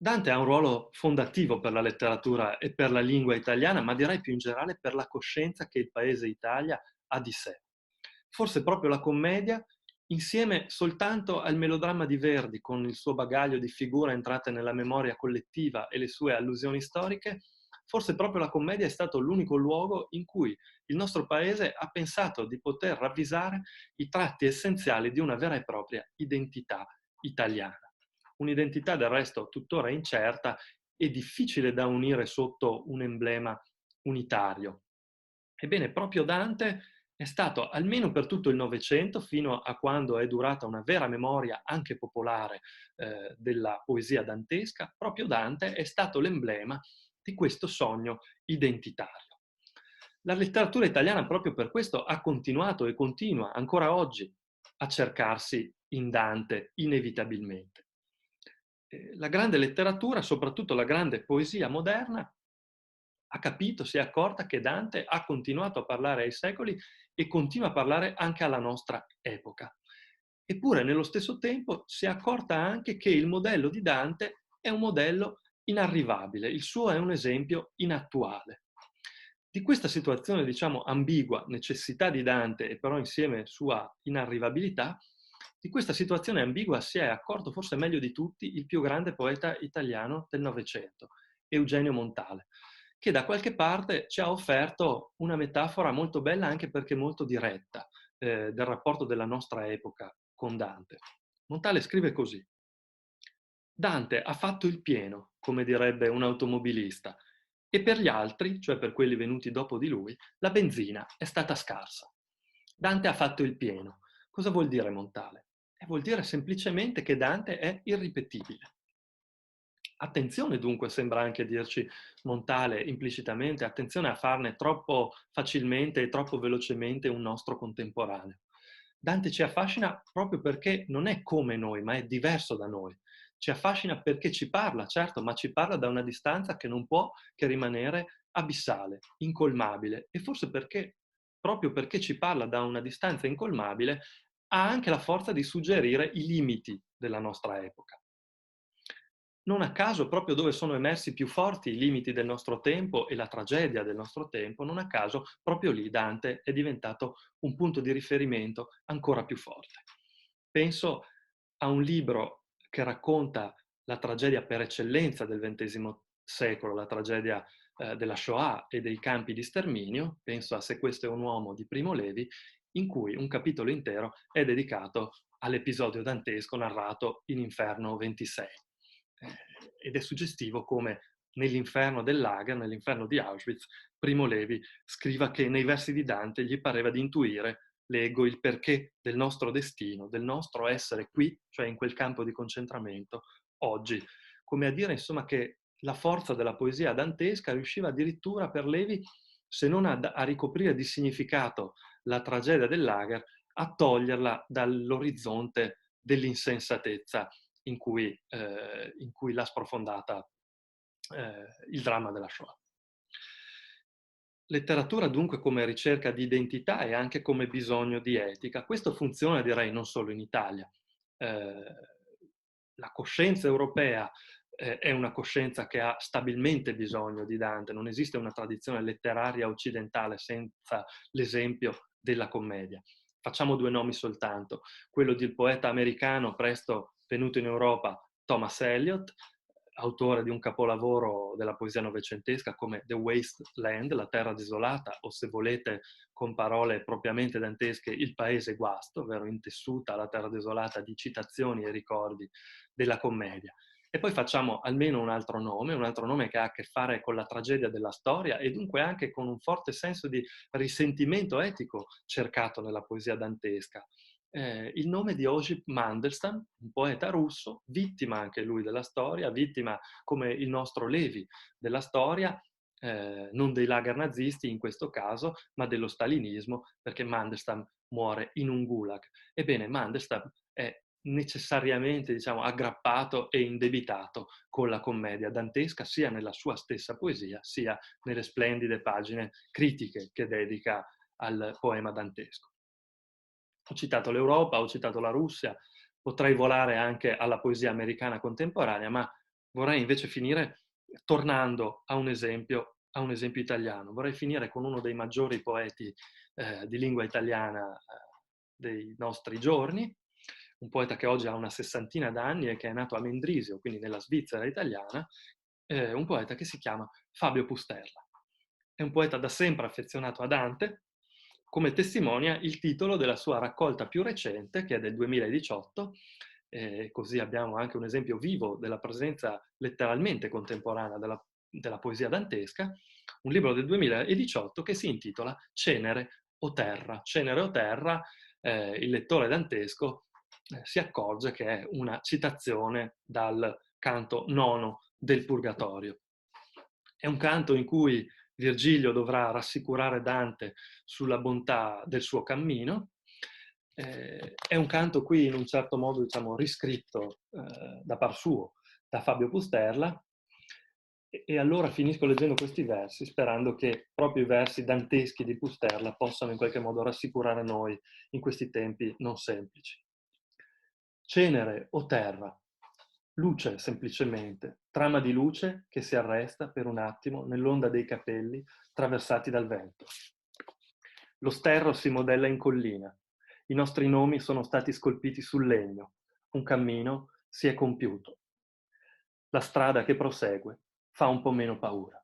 Dante ha un ruolo fondativo per la letteratura e per la lingua italiana, ma direi più in generale per la coscienza che il paese Italia ha di sé. Forse proprio la commedia, insieme soltanto al melodramma di Verdi, con il suo bagaglio di figure entrate nella memoria collettiva e le sue allusioni storiche, forse proprio la commedia è stato l'unico luogo in cui il nostro paese ha pensato di poter ravvisare i tratti essenziali di una vera e propria identità italiana. Un'identità del resto tuttora incerta e difficile da unire sotto un emblema unitario. Ebbene, proprio Dante è stato, almeno per tutto il Novecento, fino a quando è durata una vera memoria anche popolare della poesia dantesca, proprio Dante è stato l'emblema di questo sogno identitario. La letteratura italiana proprio per questo ha continuato e continua ancora oggi a cercarsi in Dante inevitabilmente. La grande letteratura, soprattutto la grande poesia moderna, ha capito, si è accorta che Dante ha continuato a parlare ai secoli e continua a parlare anche alla nostra epoca. Eppure, nello stesso tempo, si è accorta anche che il modello di Dante è un modello inarrivabile, il suo è un esempio inattuale. Di questa situazione, diciamo, ambigua, necessità di Dante e però insieme sua inarrivabilità, di questa situazione ambigua si è accorto forse meglio di tutti il più grande poeta italiano del Novecento, Eugenio Montale, che da qualche parte ci ha offerto una metafora molto bella anche perché molto diretta del rapporto della nostra epoca con Dante. Montale scrive così: Dante ha fatto il pieno, come direbbe un automobilista, e per gli altri, cioè per quelli venuti dopo di lui, la benzina è stata scarsa. Dante ha fatto il pieno. Cosa vuol dire Montale? Vuol dire semplicemente che Dante è irripetibile. Attenzione dunque, sembra anche dirci Montale implicitamente, attenzione a farne troppo facilmente e troppo velocemente un nostro contemporaneo. Dante ci affascina proprio perché non è come noi, ma è diverso da noi. Ci affascina perché ci parla, certo, ma ci parla da una distanza che non può che rimanere abissale, incolmabile. E forse perché, proprio perché ci parla da una distanza incolmabile, ha anche la forza di suggerire i limiti della nostra epoca. Non a caso, proprio dove sono emersi più forti i limiti del nostro tempo e la tragedia del nostro tempo, non a caso proprio lì Dante è diventato un punto di riferimento ancora più forte. Penso a un libro che racconta la tragedia per eccellenza del XX secolo, la tragedia della Shoah e dei campi di sterminio, penso a Se questo è un uomo di Primo Levi, in cui un capitolo intero è dedicato all'episodio dantesco narrato in Inferno 26. Ed è suggestivo come nell'inferno del lager, nell'inferno di Auschwitz, Primo Levi scriva che nei versi di Dante gli pareva di intuire, leggo, il perché del nostro destino, del nostro essere qui, cioè in quel campo di concentramento, oggi. Come a dire, insomma, che la forza della poesia dantesca riusciva addirittura per Levi, se non a ricoprire di significato la tragedia del lager, a toglierla dall'orizzonte dell'insensatezza in cui l'ha sprofondata il dramma della Shoah. Letteratura dunque come ricerca di identità e anche come bisogno di etica. Questo funziona direi non solo in Italia. Eh, la coscienza europea è una coscienza che ha stabilmente bisogno di Dante, non esiste una tradizione letteraria occidentale senza l'esempio della commedia. Facciamo due nomi soltanto, quello del poeta americano presto venuto in Europa, Thomas Eliot, autore di un capolavoro della poesia novecentesca come The Waste Land, la terra desolata, o se volete con parole propriamente dantesche, il paese guasto, ovvero intessuta la terra desolata di citazioni e ricordi della commedia. E poi facciamo almeno un altro nome che ha a che fare con la tragedia della storia e dunque anche con un forte senso di risentimento etico cercato nella poesia dantesca. Il nome di Osip Mandelstam, un poeta russo, vittima anche lui della storia, vittima come il nostro Levi della storia, non dei lager nazisti in questo caso, ma dello stalinismo, perché Mandelstam muore in un gulag. Ebbene, Mandelstam è necessariamente, diciamo, aggrappato e indebitato con la commedia dantesca, sia nella sua stessa poesia, sia nelle splendide pagine critiche che dedica al poema dantesco. Ho citato l'Europa, ho citato la Russia, potrei volare anche alla poesia americana contemporanea, ma Vorrei invece finire tornando a un esempio italiano. Vorrei finire con uno dei maggiori poeti di lingua italiana dei nostri giorni, un poeta che oggi ha una sessantina d'anni e che è nato a Mendrisio, quindi nella Svizzera italiana, un poeta che si chiama Fabio Pusterla. È un poeta da sempre affezionato a Dante, come testimonia il titolo della sua raccolta più recente, che è del 2018, così abbiamo anche un esempio vivo della presenza letteralmente contemporanea della poesia dantesca, un libro del 2018 che si intitola Cenere o Terra. Cenere o Terra, il lettore dantesco si accorge che è una citazione dal canto nono del Purgatorio. È un canto in cui Virgilio dovrà rassicurare Dante sulla bontà del suo cammino. È un canto qui in un certo modo, diciamo, riscritto da par suo, da Fabio Pusterla, e allora finisco leggendo questi versi, sperando che proprio i versi danteschi di Pusterla possano in qualche modo rassicurare noi in questi tempi non semplici. Cenere o terra, luce semplicemente, trama di luce che si arresta per un attimo nell'onda dei capelli traversati dal vento. Lo sterro si modella in collina, i nostri nomi sono stati scolpiti sul legno, un cammino si è compiuto. La strada che prosegue fa un po' meno paura.